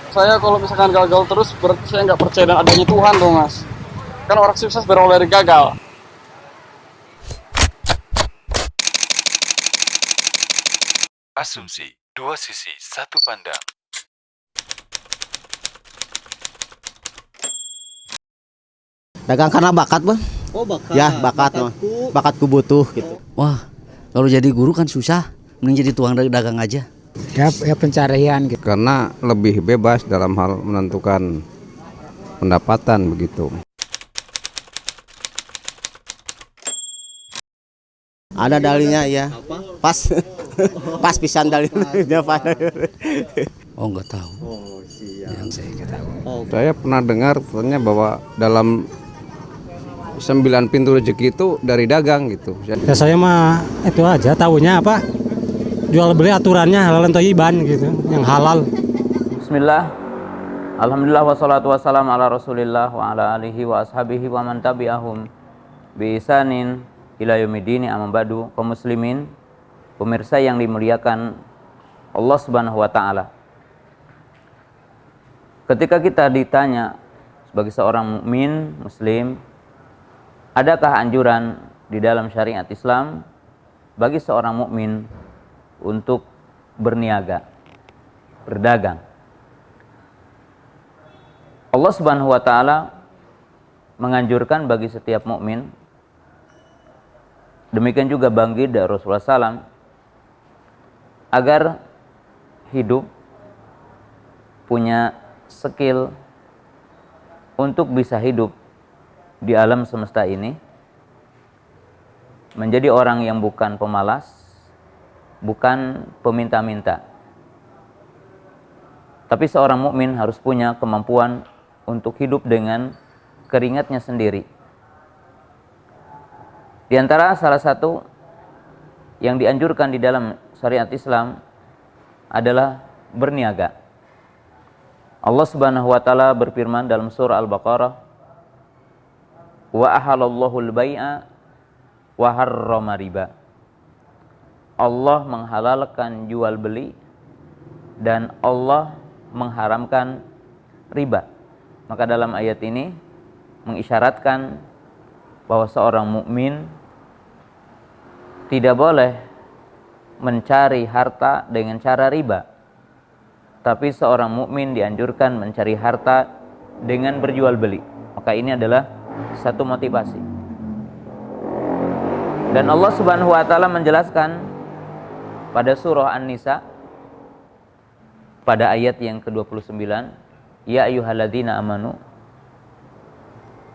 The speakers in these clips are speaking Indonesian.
Saya kalau misalkan gagal terus berarti saya nggak percaya dan adanya Tuhan dong mas. Kan orang sukses berawal dari gagal. Asumsi, dua sisi, satu pandang. Dagang karena bakat, Bang. Oh, bakat. Ya, bakat mah. Bakatku butuh gitu. Wah, kalau jadi guru kan susah. Mending jadi tukang dagang aja. Ya pencarian gitu. Karena lebih bebas dalam hal menentukan pendapatan begitu. Ada dalilnya ya. Pas. Pas pisan dalilnya Pak. Oh, nggak tahu. Yang saya nggak tahu. Saya pernah dengar katanya bahwa dalam 9 pintu rezeki itu dari dagang gitu. Ya saya mah itu aja tahunya apa? Jual beli aturannya halal thayyiban gitu, yang halal. Bismillah. Alhamdulillah wassalatu wassalamu ala Rasulillah wa ala alihi wa ashabihi wa man tabi'ahum bi ihsanin ila yaumidin. Amma ba'du. Kaum muslimin, pemirsa yang dimuliakan Allah Subhanahu wa taala. Ketika kita ditanya sebagai seorang mukmin muslim, adakah anjuran di dalam syariat Islam bagi seorang mukmin untuk berniaga, berdagang? Allah Subhanahu wa taala menganjurkan bagi setiap mukmin, demikian juga baginda Rasulullah SAW, agar hidup punya skill untuk bisa hidup di alam semesta ini, menjadi orang yang bukan pemalas, bukan peminta-minta. Tapi seorang mukmin harus punya kemampuan untuk hidup dengan keringatnya sendiri. Di antara salah satu yang dianjurkan di dalam syariat Islam adalah berniaga. Allah Subhanahu wa taala berfirman dalam surah Al-Baqarah, "Wa ahalallahu al-bai'a wa harrama riba." Allah menghalalkan jual beli dan Allah mengharamkan riba. Maka dalam ayat ini mengisyaratkan bahwa seorang mukmin tidak boleh mencari harta dengan cara riba. Tapi seorang mukmin dianjurkan mencari harta dengan berjual beli. Maka ini adalah satu motivasi. Dan Allah Subhanahu wa taala menjelaskan pada surah An-Nisa pada ayat yang ke-29, ya ayyuhalladzina amanu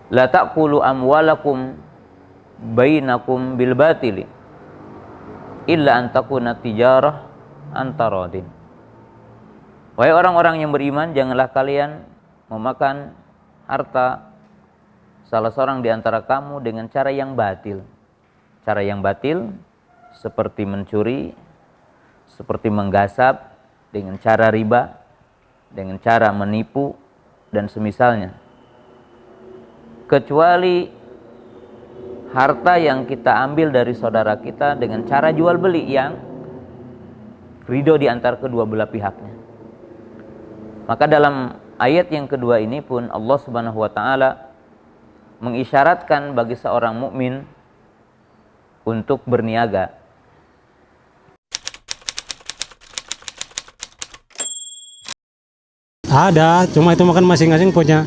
la ta'kulu amwalakum bainakum bil batili illa an takuna tijarah antaradin. Wahai orang-orang yang beriman, janganlah kalian memakan harta salah seorang di antara kamu dengan cara yang batil. Cara yang batil seperti mencuri, seperti menggasap, dengan cara riba, dengan cara menipu, dan semisalnya. Kecuali harta yang kita ambil dari saudara kita dengan cara jual beli yang ridho di antara kedua belah pihaknya. Maka dalam ayat yang kedua ini pun Allah Subhanahu wa taala mengisyaratkan bagi seorang mukmin untuk berniaga. Ada, cuma itu makan masing-masing punya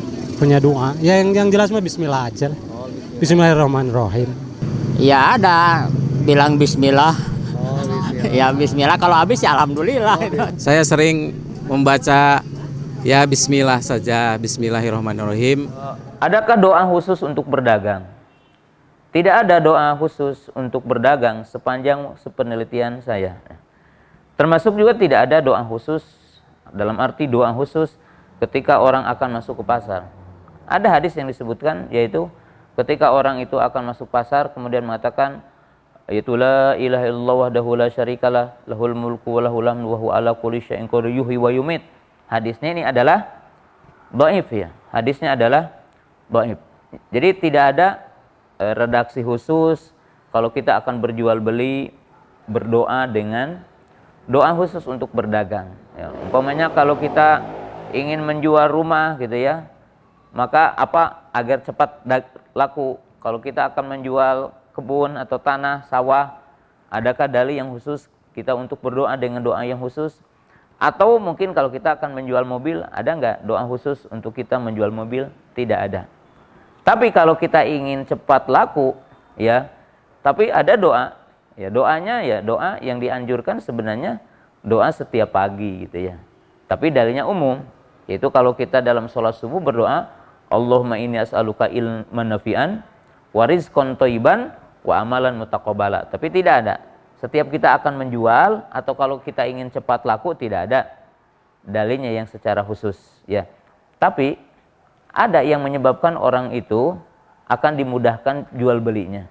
doa. Ya yang jelas mah bismillah aja. Bismillahirrahmanirrahim. Ya ada bilang bismillah. Ya bismillah, kalau habis ya alhamdulillah. Saya sering membaca ya bismillah saja, bismillahirrahmanirrahim. Adakah doa khusus untuk berdagang? Tidak ada doa khusus untuk berdagang sepanjang sepenelitian saya. Termasuk juga tidak ada doa khusus, dalam arti doa khusus ketika orang akan masuk ke pasar. Ada hadis yang disebutkan, yaitu ketika orang itu akan masuk pasar kemudian mengatakan, yaitu la ilaha illallah wahdahu la syarikalah lahul mulku wa lahul hamdu wa huwa ala kulli syai'in qadir yuhyi wa yumiit. Hadisnya ini adalah dhaif ya. Hadisnya adalah dhaif. Jadi tidak ada redaksi khusus kalau kita akan berjual beli berdoa dengan doa khusus untuk berdagang. Ya, umpamanya kalau kita ingin menjual rumah gitu ya, maka apa agar cepat laku? Kalau kita akan menjual kebun atau tanah, sawah, adakah dalil yang khusus kita untuk berdoa dengan doa yang khusus? Atau mungkin kalau kita akan menjual mobil, ada nggak doa khusus untuk kita menjual mobil? Tidak ada. Tapi kalau kita ingin cepat laku, ya, tapi ada doa, ya doanya ya doa yang dianjurkan sebenarnya doa setiap pagi gitu ya. Tapi dalilnya umum, yaitu kalau kita dalam sholat subuh berdoa, Allahumma inni as'aluka ilman nafi'an, wa rizqan thayyiban, wa amalan mutaqabbala. Tapi tidak ada. Setiap kita akan menjual atau kalau kita ingin cepat laku, tidak ada dalilnya yang secara khusus ya. Tapi ada yang menyebabkan orang itu akan dimudahkan jual belinya,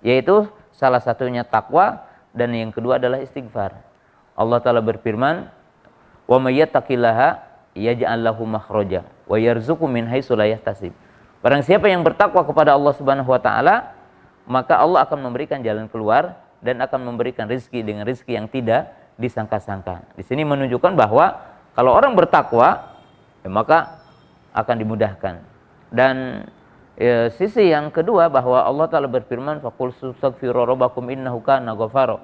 yaitu salah satunya takwa dan yang kedua adalah istighfar. Allah Ta'ala berfirman, wa may yattaqillaha yaj'al lahu makhraja wa yarzuqhu min haitsu la yahtasib. Barang siapa yang bertakwa kepada Allah Subhanahu wa taala, maka Allah akan memberikan jalan keluar dan akan memberikan rezeki dengan rezeki yang tidak disangka-sangka. Di sini menunjukkan bahwa kalau orang bertakwa, ya maka akan dimudahkan. Dan sisi yang kedua bahwa Allah Ta'ala berfirman, faqul astaghfiru rabbakum innahu kana ghafara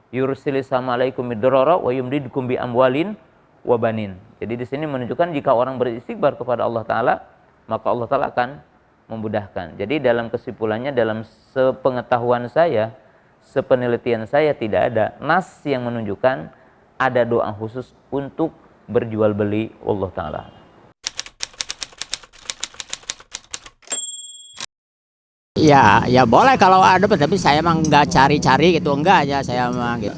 yursilis sama alaikum midrara wa yumdidkum bi amwalin wa banin. Jadi di sini menunjukkan jika orang beristighfar kepada Allah Ta'ala, maka Allah Ta'ala akan memudahkan. Jadi dalam kesimpulannya, dalam sepengetahuan saya, sepenelitian saya, tidak ada nas yang menunjukkan ada doa khusus untuk berjual beli Allah Ta'ala. Ya, ya boleh kalau ada, tapi saya emang nggak cari-cari gitu, enggak aja saya mah gitu.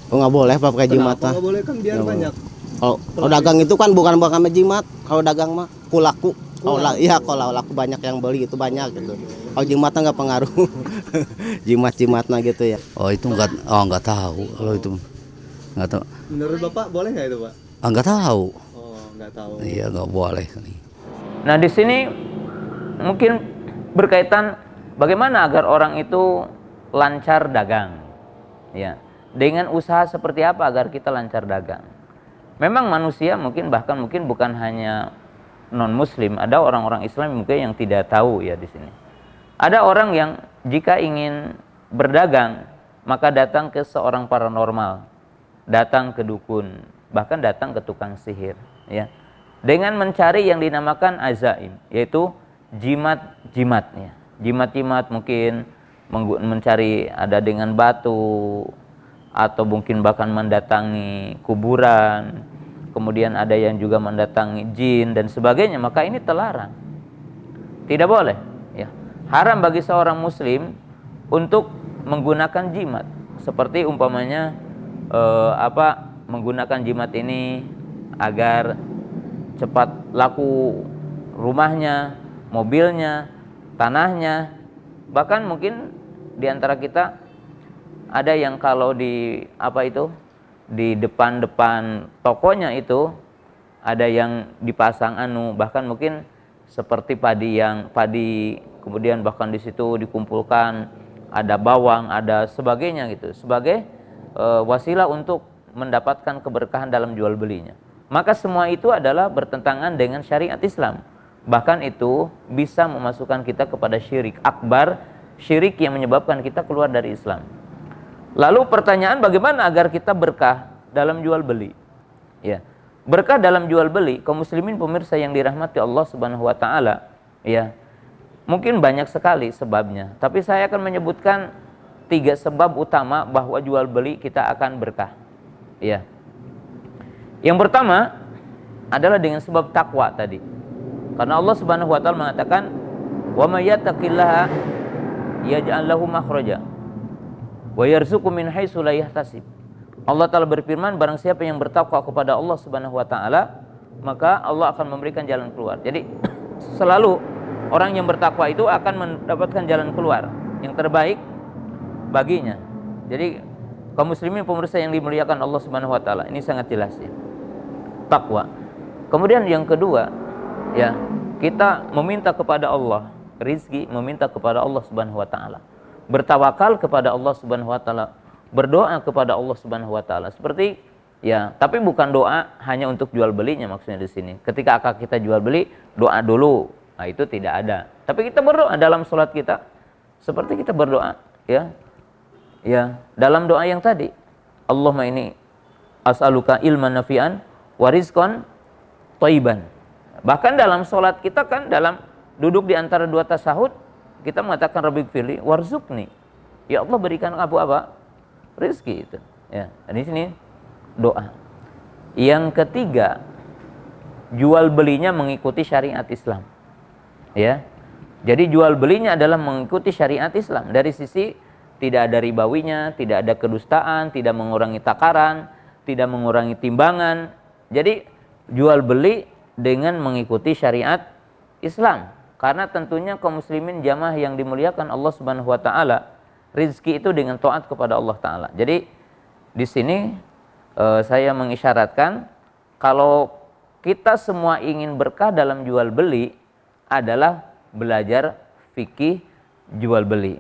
Oh nggak boleh pakai jimat. Nggak boleh kan biar banyak. Kalau dagang itu kan bukan jimat. Kalau dagang mah kulaku. Kalau laku banyak yang beli itu banyak gitu. Kalau jimatnya nggak pengaruh. Jimatnya gitu ya. Oh itu nggak tahu kalau itu nggak tahu. Menurut Bapak boleh nggak itu Pak? Nggak tahu. Oh nggak tahu. Iya nggak boleh. Nah di sini mungkin berkaitan bagaimana agar orang itu lancar dagang, ya. Dengan usaha seperti apa agar kita lancar dagang? Memang manusia mungkin bukan hanya non Muslim, ada orang-orang Islam mungkin yang tidak tahu ya di sini. Ada orang yang jika ingin berdagang maka datang ke seorang paranormal, datang ke dukun, bahkan datang ke tukang sihir, ya. Dengan mencari yang dinamakan azaim, yaitu jimat-jimatnya. Jimat-jimat mungkin mencari ada dengan batu atau mungkin bahkan mendatangi kuburan, kemudian ada yang juga mendatangi jin dan sebagainya, maka ini terlarang, tidak boleh ya. Haram bagi seorang muslim untuk menggunakan jimat, seperti umpamanya menggunakan jimat ini agar cepat laku rumahnya, mobilnya, tanahnya. Bahkan mungkin di antara kita ada yang kalau di di depan tokonya itu ada yang dipasang bahkan mungkin seperti padi, kemudian bahkan di situ dikumpulkan ada bawang, ada sebagainya gitu, sebagai wasilah untuk mendapatkan keberkahan dalam jual belinya. Maka semua itu adalah bertentangan dengan syariat Islam. Bahkan itu bisa memasukkan kita kepada syirik akbar, syirik yang menyebabkan kita keluar dari Islam. Lalu pertanyaan, bagaimana agar kita berkah dalam jual beli? Ya, berkah dalam jual beli, kaum muslimin pemirsa yang dirahmati Allah Subhanahu wa taala, ya. Mungkin banyak sekali sebabnya, tapi saya akan menyebutkan 3 sebab utama bahwa jual beli kita akan berkah. Ya. Yang pertama adalah dengan sebab takwa tadi. Karena Allah Subhanahu wa taala mengatakan, "Wa may yattaqillaha yaj'al lahu makhraja wa yarzuqhu min haitsu la yahtasib." Allah Ta'ala berfirman, barang siapa yang bertakwa kepada Allah Subhanahu wa taala, maka Allah akan memberikan jalan keluar. Jadi selalu orang yang bertakwa itu akan mendapatkan jalan keluar yang terbaik baginya. Jadi kaum muslimin pemirsa yang dimuliakan Allah Subhanahu wa taala, ini sangat jelas ya. Takwa. Kemudian yang kedua, ya, kita meminta kepada Allah rizki, meminta kepada Allah Subhanahu wa taala. Bertawakal kepada Allah Subhanahu wa taala, berdoa kepada Allah Subhanahu wa taala. Seperti Ya, tapi bukan doa hanya untuk jual belinya maksudnya di sini. Ketika akad kita jual beli, doa dulu. Nah, itu tidak ada. Tapi kita berdoa dalam sholat kita seperti kita berdoa, ya. Ya, dalam doa yang tadi. Allahumma ini as'aluka ilman nafi'an wa rizqan thayyiban. Bahkan dalam sholat kita kan dalam duduk di antara dua tasyahud kita mengatakan rabbighfirli warzuqni. Ya Allah berikan aku apa? Rizki itu. Ya, di sini doa. Yang ketiga, jual belinya mengikuti syariat Islam. Ya. Jadi jual belinya adalah mengikuti syariat Islam. Dari sisi tidak ada ribawinya, tidak ada kedustaan, tidak mengurangi takaran, tidak mengurangi timbangan. Jadi jual beli dengan mengikuti syariat Islam. Karena tentunya kaum muslimin jamaah yang dimuliakan Allah Subhanahu wa taala, rizki itu dengan taat kepada Allah taala. Jadi di sini saya mengisyaratkan kalau kita semua ingin berkah dalam jual beli adalah belajar fikih jual beli.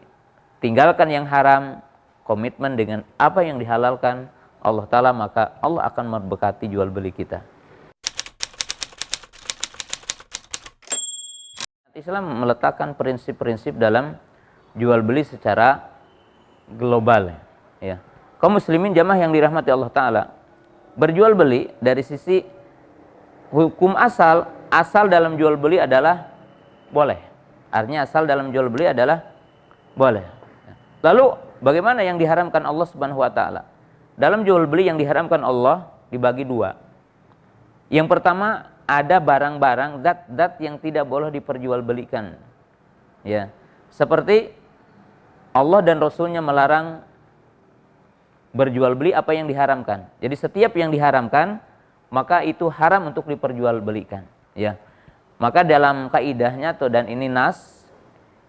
Tinggalkan yang haram, komitmen dengan apa yang dihalalkan Allah Ta'ala, maka Allah akan memberkati jual beli kita. Islam meletakkan prinsip-prinsip dalam jual beli secara global. Ya. Kaum muslimin jamaah yang dirahmati Allah Ta'ala, berjual beli dari sisi hukum asal dalam jual beli adalah boleh. Artinya asal dalam jual beli adalah boleh. Lalu bagaimana yang diharamkan Allah Subhanahu wa taala? Dalam jual beli yang diharamkan Allah dibagi dua. Yang pertama, ada barang-barang zat-zat yang tidak boleh diperjualbelikan. Ya. Seperti Allah dan Rasulnya melarang berjual beli apa yang diharamkan. Jadi setiap yang diharamkan maka itu haram untuk diperjualbelikan, ya. Maka dalam kaidahnya dan ini nas,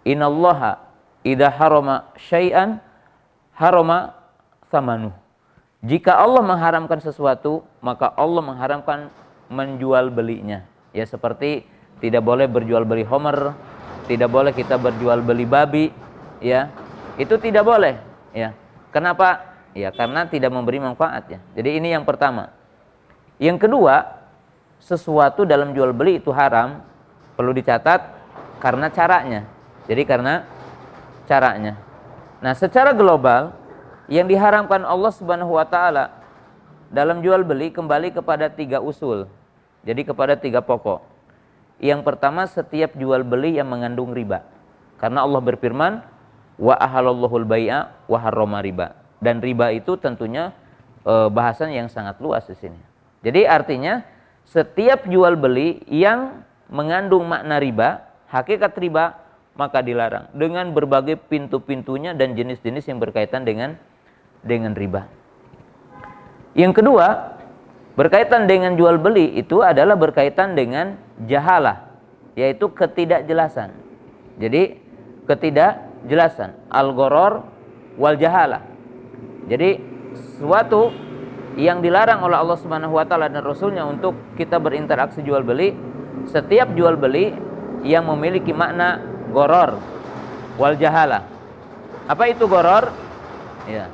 innallaha idza harama syai'an harama tsamanuh. Jika Allah mengharamkan sesuatu, maka Allah mengharamkan menjual belinya. Ya, seperti tidak boleh berjual beli homer, tidak boleh kita berjual beli babi, ya. Itu tidak boleh, ya. Kenapa? Ya, karena tidak memberi manfaat, ya. Jadi ini yang pertama. Yang kedua, sesuatu dalam jual beli itu haram, perlu dicatat karena caranya. Jadi karena caranya. Nah, secara global yang diharamkan Allah Subhanahu wa taala dalam jual beli kembali kepada 3 usul. Jadi kepada 3 pokok. Yang pertama, setiap jual beli yang mengandung riba. Karena Allah berfirman, wa ahalallahul bai'a wa harrama riba. Dan riba itu tentunya bahasan yang sangat luas di sini. Jadi artinya setiap jual beli yang mengandung makna riba, hakikat riba, maka dilarang dengan berbagai pintu-pintunya dan jenis-jenis yang berkaitan dengan riba. Yang kedua, berkaitan dengan jual beli itu adalah berkaitan dengan jahalah, yaitu ketidakjelasan. Jadi ketidakjelasan, al-gharar wal jahalah. Jadi sesuatu yang dilarang oleh Allah Subhanahu wa taala dan Rasulnya untuk kita berinteraksi jual beli, setiap jual beli yang memiliki makna gharar wal jahalah. Apa itu gharar? Ya.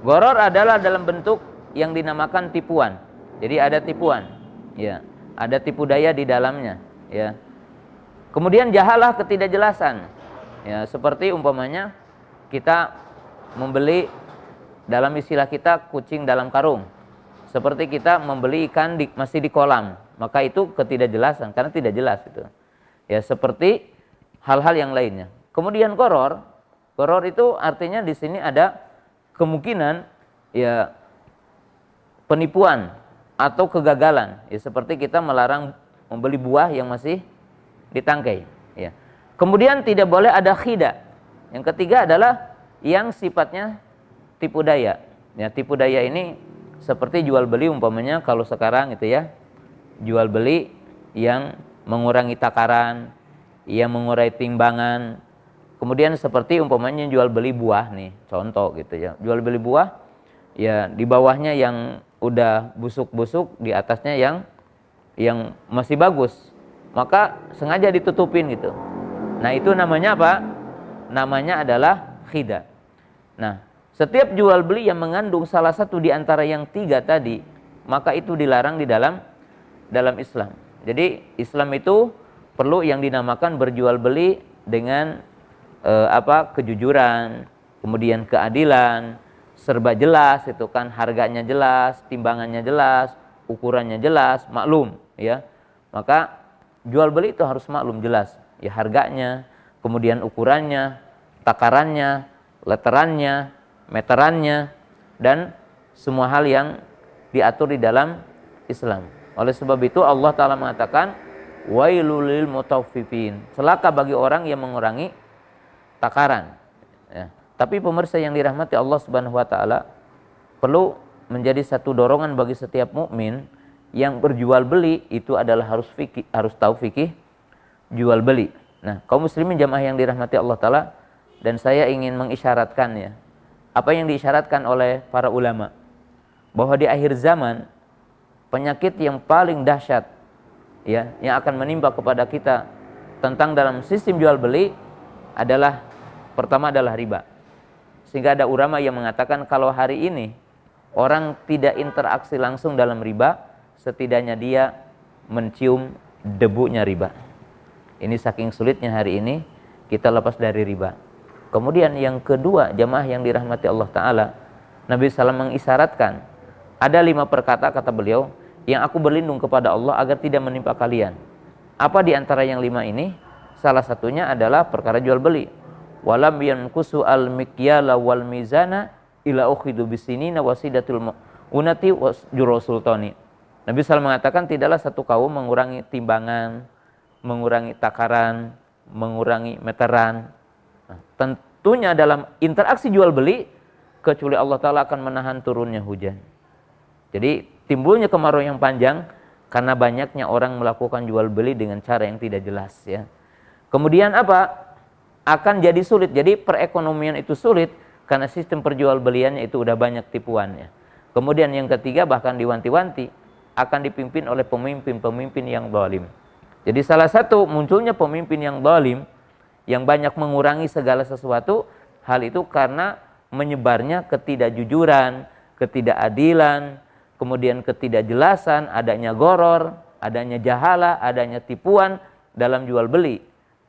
Gharar adalah dalam bentuk yang dinamakan tipuan. Jadi ada tipuan, ya. Ada tipu daya di dalamnya, ya. Kemudian jahalah, ketidakjelasan. Ya, seperti umpamanya kita membeli, dalam istilah kita, kucing dalam karung. Seperti kita membeli ikan masih di kolam, maka itu ketidakjelasan karena tidak jelas itu. Ya, seperti hal-hal yang lainnya. Kemudian gharar itu artinya di sini ada kemungkinan ya penipuan atau kegagalan. Ya, seperti kita melarang membeli buah yang masih ditangkai, ya. Kemudian tidak boleh ada khida. Yang ketiga adalah yang sifatnya tipu daya. Ya, tipu daya ini seperti jual beli umpamanya kalau sekarang itu ya, jual beli yang mengurangi takaran, yang mengurangi timbangan. Kemudian seperti umpamanya jual beli buah nih, contoh gitu ya. Jual beli buah ya di bawahnya yang udah busuk-busuk, di atasnya yang masih bagus. Maka sengaja ditutupin gitu. Nah, itu namanya apa? Namanya adalah khida. Nah, setiap jual beli yang mengandung salah satu di antara yang 3 tadi, maka itu dilarang di dalam Islam. Jadi Islam itu perlu yang dinamakan berjual beli dengan kejujuran, kemudian keadilan, serba jelas itu kan, harganya jelas, timbangannya jelas, ukurannya jelas, maklum ya. Maka jual beli itu harus maklum jelas ya, harganya, kemudian ukurannya, takarannya, leterannya, meterannya, dan semua hal yang diatur di dalam Islam. Oleh sebab itu Allah Ta'ala mengatakan wailul lil mutaffifin, celaka bagi orang yang mengurangi takaran ya. Tapi pemirsa yang dirahmati Allah Subhanahu wa taala, perlu menjadi satu dorongan bagi setiap mukmin yang berjual beli itu adalah harus tahu fikih jual beli. Nah, kaum muslimin jamaah yang dirahmati Allah Ta'ala, dan saya ingin mengisyaratkan ya, apa yang diisyaratkan oleh para ulama, bahwa di akhir zaman penyakit yang paling dahsyat ya yang akan menimpa kepada kita tentang dalam sistem jual beli adalah, pertama adalah riba. Sehingga ada ulama yang mengatakan kalau hari ini orang tidak interaksi langsung dalam riba, setidaknya dia mencium debunya riba. Ini saking sulitnya hari ini kita lepas dari riba. Kemudian yang kedua, jamaah yang dirahmati Allah Ta'ala, Nabi SAW mengisyaratkan ada 5 perkata, kata beliau, yang aku berlindung kepada Allah agar tidak menimpa kalian. Apa di antara yang 5 ini? Salah satunya adalah perkara jual beli. Walam yankusu al-mikyala wal mizana ila ukhidu bisinina wasidatul unati wasjuro sultani. Nabi SAW mengatakan tidaklah satu kaum mengurangi timbangan, mengurangi takaran, mengurangi meteran. Nah, tentunya dalam interaksi jual beli, kecuali Allah Ta'ala akan menahan turunnya hujan. Jadi timbulnya kemarau yang panjang karena banyaknya orang melakukan jual beli dengan cara yang tidak jelas ya. Kemudian apa? Akan jadi sulit. Jadi perekonomian itu sulit karena sistem perjualbeliannya itu udah banyak tipuannya. Kemudian yang ketiga, bahkan diwanti-wanti akan dipimpin oleh pemimpin-pemimpin yang zalim. Jadi salah satu munculnya pemimpin yang zalim yang banyak mengurangi segala sesuatu, hal itu karena menyebarnya ketidakjujuran, ketidakadilan, kemudian ketidakjelasan, adanya goror, adanya jahala, adanya tipuan dalam jual beli.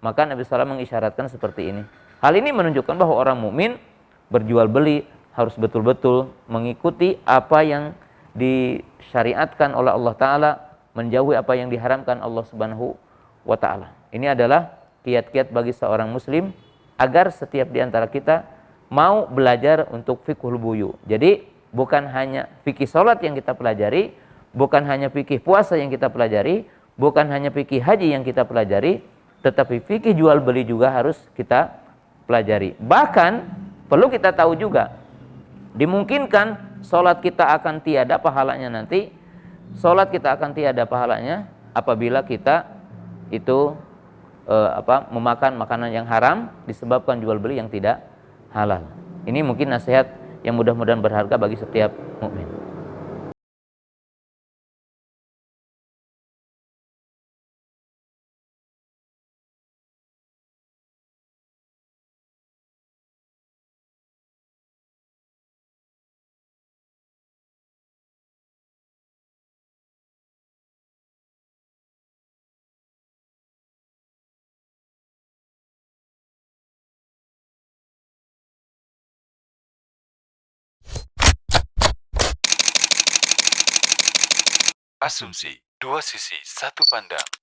Maka Nabi SAW mengisyaratkan seperti ini. Hal ini menunjukkan bahwa orang mukmin berjual beli harus betul-betul mengikuti apa yang disyariatkan oleh Allah Ta'ala, menjauhi apa yang diharamkan Allah Subhanahu wa Ta'ala. Ini adalah kiat-kiat bagi seorang muslim agar setiap di antara kita mau belajar untuk fiqhul buyu. Jadi bukan hanya fikih sholat yang kita pelajari, bukan hanya fikih puasa yang kita pelajari, bukan hanya fikih haji yang kita pelajari, tetapi fikih jual beli juga harus kita pelajari. Bahkan perlu kita tahu juga, dimungkinkan sholat kita akan tiada pahalanya nanti. Sholat kita akan tiada pahalanya apabila kita itu memakan makanan yang haram disebabkan jual beli yang tidak halal. Ini mungkin nasihat yang mudah-mudahan berharga bagi setiap mukmin. Asumsi, dua sisi, satu pandang.